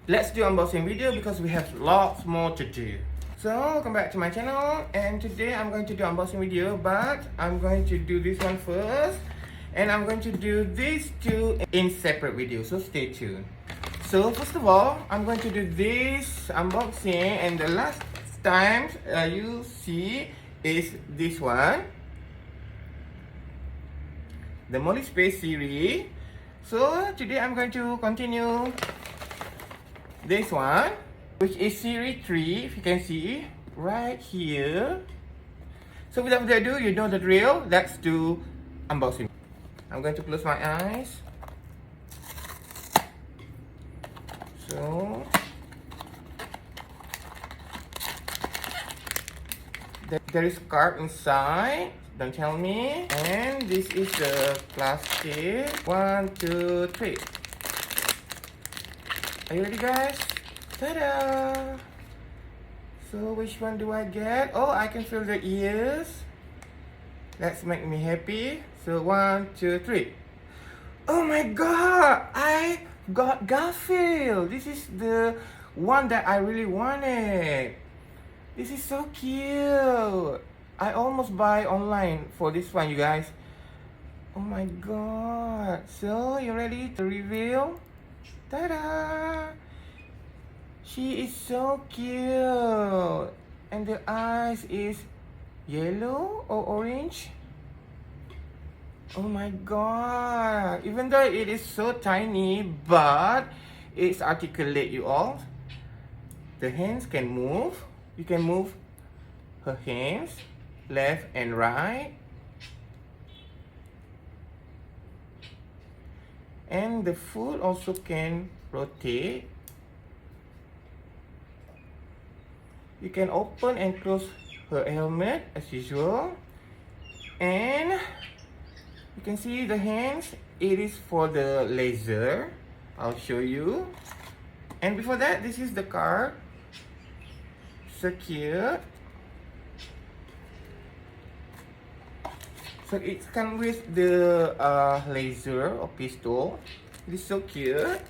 let's do unboxing video because we have lots more to do. So welcome back to my channel, and today I'm going to do unboxing video, but I'm going to do this one first, and I'm going to do these two in separate videos, so stay tuned. So first of all, I'm going to do this unboxing, and the last time you see is this one, the Molly Space series. So today I'm going to continue this one, which is series 3, if you can see right here. So without further ado, you know the drill. Let's do unboxing. I'm going to close my eyes. So there is card inside, don't tell me. And this is the plastic. 1, 2, 3. Are you ready, guys? Ta-da! So which one do I get? Oh, I can feel the ears. That's make me happy. So 1, 2, 3. Oh my god! I got Garfield! This is the one that I really wanted. This is so cute. I almost buy online for this one, you guys. Oh my god. So, you ready to reveal? Ta-da! She is so cute. And the eyes is yellow or orange. Oh my god. Even though it is so tiny, but it's articulate, you all. The hands can move. You can move her hands left and right. And the foot also can rotate. You can open and close her helmet as usual. And you can see the hands. It is for the laser. I'll show you. And before that, this is the card. So cute. So it comes with the laser or pistol. It is so cute.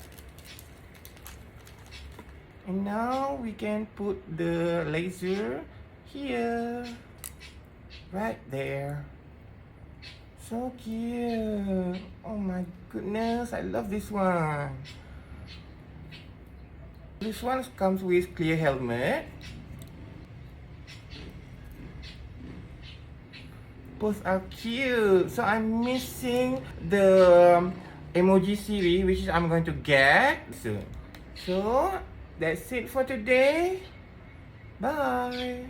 And now we can put the laser here, right there. So cute. Oh my goodness, I love this one. This one comes with clear helmet. Both are cute. So I'm missing the emoji series, which I'm going to get soon. So that's it for today. Bye.